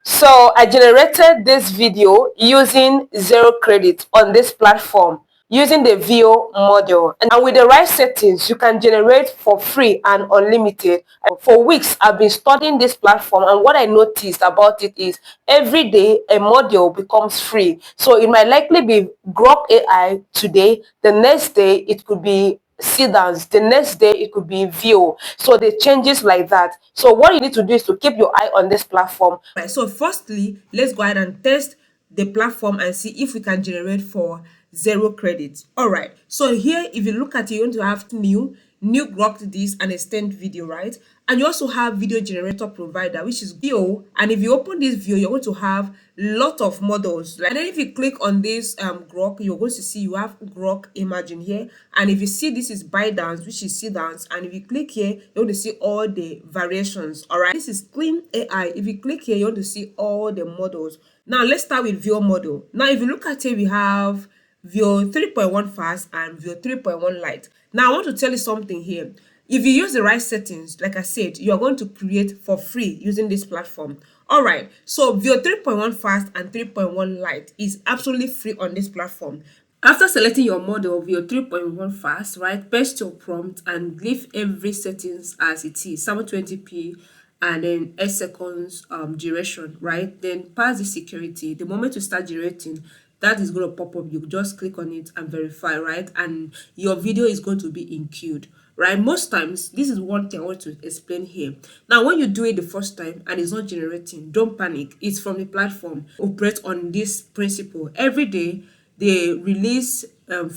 So I generated this video using 0 credit on this platform using the VEO model. And with the right settings, you can generate for free and unlimited. For weeks, I've been studying this platform, and what I noticed about it is every day a model becomes free. So it might likely be Grok AI today, the next day it could be sedans, the next day it could be VEO. So the changes like that. So what you need to do is to keep your eye on this platform. Right, so firstly, let's go ahead and test the platform and see if we can generate for 0 credits. All right, so here if you look at it, you want to have new Grok this and extend video, right? And you also have video generator provider, which is VEO. And if you open this VEO, you're going to have lot of models. And then if you click on this Grok, you're going to see you have Grok Imagine here. And if you see, this is ByteDance, which is Cdance. And if you click here, you're going to see all the variations. All right, this is Clean AI. If you click here, you're going to see all the models. Now let's start with VEO model. Now if you look at it, we have VEO 3.1 fast and VEO 3.1 light. Now I want to tell you something here. If you use the right settings, like I said, you are going to create for free using this platform. All right, so VEO 3.1 fast and 3.1 light is absolutely free on this platform. After selecting your model VEO 3.1 fast, right, paste your prompt and leave every settings as it is, 720p and then 8 seconds duration, right? Then pass the security. The moment you start generating, that is going to pop up. You just click on it and verify, right? And your video is going to be in queued, right? Most times, this is one thing I want to explain here. Now, when you do it the first time and it's not generating, don't panic. It's from the platform. Operate on this principle. Every day, they release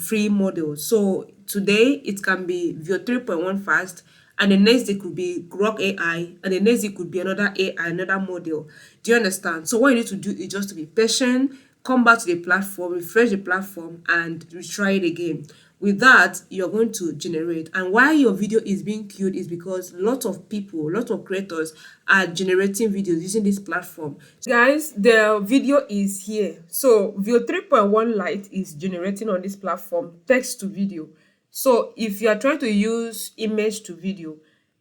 free models. So today, it can be VEO 3.1 fast, and the next day could be Grok AI, and the next day could be another AI, another model. Do you understand? So what you need to do is just to be patient, come back to the platform, refresh the platform, and retry it again. With that, you're going to generate. And why your video is being queued is because a lot of people, a lot of creators are generating videos using this platform. Guys, the video is here. So VEO 3.1 Lite is generating on this platform, text to video. So if you are trying to use image to video,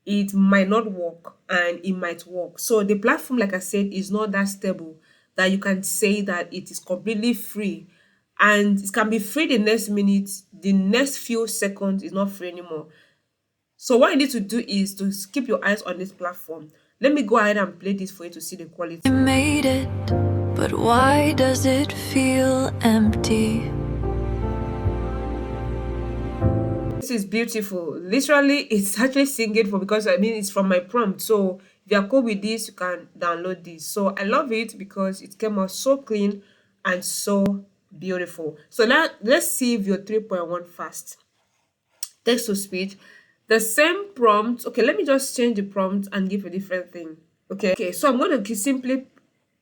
it might not work and it might work. So the platform, like I said, is not that stable that you can say that it is completely free, and it can be free the next minute, the next few seconds is not free anymore. So what you need to do is to keep your eyes on this platform. Let me go ahead and play this for you to see the quality. I made it, but why does it feel empty? This is beautiful. Literally, it's actually singing for, because I mean it's from my prompt. So if you are cool with this, you can download this. So I love it because it came out so clean and so beautiful. So now let's see VEO 3.1 fast. Text to speech. The same prompt. Okay, let me just change the prompt and give a different thing. Okay, so I'm going to simply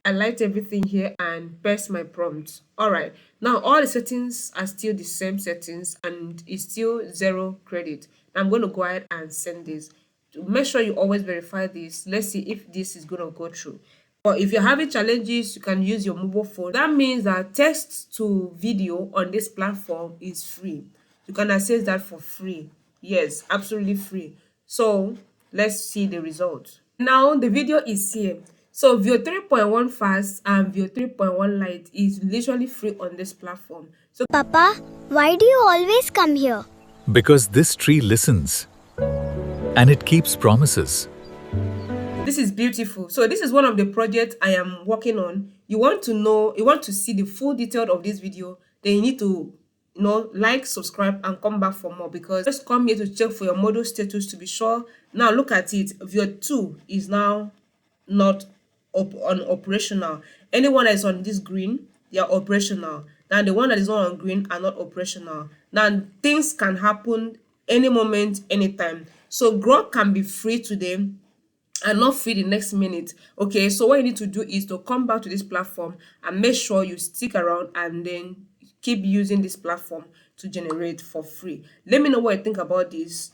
highlight everything here and paste my prompt. All right, now all the settings are still the same settings and it's still 0 credit. I'm going to go ahead and send this. To make sure you always verify this. Let's see if this is going to go through. Or if you're having challenges, you can use your mobile phone. That means that text to video on this platform is free. You can access that for free. Yes, absolutely free. So let's see the result. Now the video is here. So VEO 3.1 fast and VEO 3.1 light is literally free on this platform. So Papa, why do you always come here? Because this tree listens and it keeps promises. this is beautiful. So this is one of the projects I am working on. You want to see the full detail of this video, then you need to like, subscribe, and come back for more, because just come here to check for your model status to be sure. Now look at it. VEO 2 is now not operational. Anyone that is on this green, they are operational. Now the one that is not on green are not operational. Now things can happen any moment, anytime. So Grok can be free today and not free the next minute. Okay, so what you need to do is to come back to this platform and make sure you stick around and then keep using this platform to generate for free. Let me know what you think about this.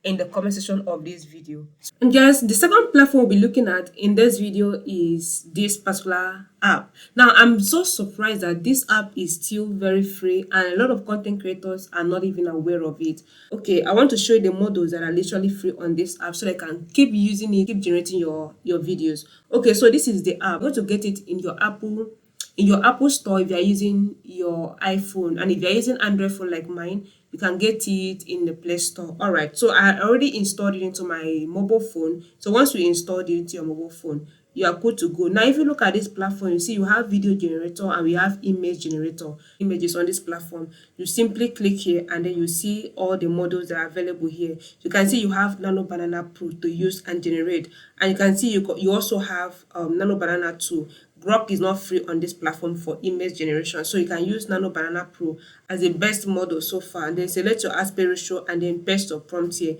in the comment section of this video. And guys, the second platform we'll be looking at in this video is this particular app. Now, I'm so surprised that this app is still very free and a lot of content creators are not even aware of it. Okay, I want to show you the models that are literally free on this app so they can keep using it, keep generating your videos. Okay, so this is the app. You're going to get it in your Apple store if you are using your iPhone, and if you are using Android phone like mine, you can get it in the Play Store. All right, so I already installed it into my mobile phone. So once you install it into your mobile phone, you are good to go. Now, if you look at this platform, you see you have video generator and we have image generator. Images on this platform, you simply click here and then you see all the models that are available here. You can see you have Nano Banana Pro to use and generate, and you can see you also have Nano Banana 2. Grok is not free on this platform for image generation, so you can use Nano Banana Pro as the best model so far, and then select your aspect ratio and then paste your prompt here.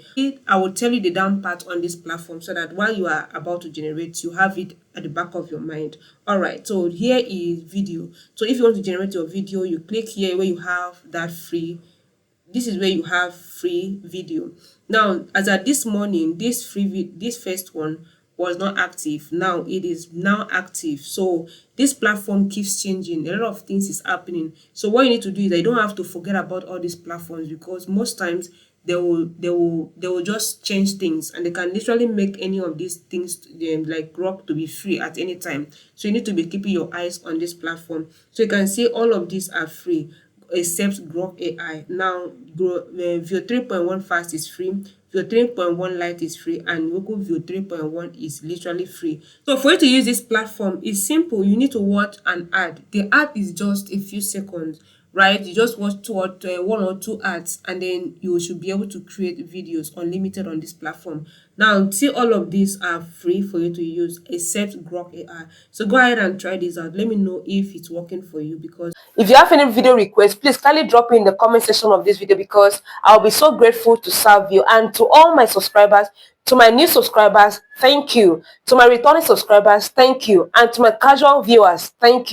I will tell you the down part on this platform so that while you are about to generate, you have it at the back of your mind. All right, so here is video. So if you want to generate your video, you click here where you have that free. This is where you have free video. Now, as at this morning, this first one was not active. Now it is now active. So this platform keeps changing. A lot of things is happening. So what you need to do is that you don't have to forget about all these platforms, because most times they will just change things and they can literally make any of these things like Grok to be free at any time. So you need to be keeping your eyes on this platform. So you can see all of these are free except Grok AI. Now, VEO 3.1 fast is free, VEO 3.1 light is free, and local VEO 3.1 is literally free. So for you to use this platform, it's simple. You need to watch an ad. The ad is just a few seconds, right? You just watch one or two ads, and then you should be able to create videos unlimited on this platform. Now, see, all of these are free for you to use except Grok AI. So go ahead and try this out. Let me know if it's working for you, because If you have any video requests, please kindly drop it in the comment section of this video, because I'll be so grateful to serve you. And to all my subscribers, to my new subscribers, thank you. To my returning subscribers, thank you. And to my casual viewers, thank you.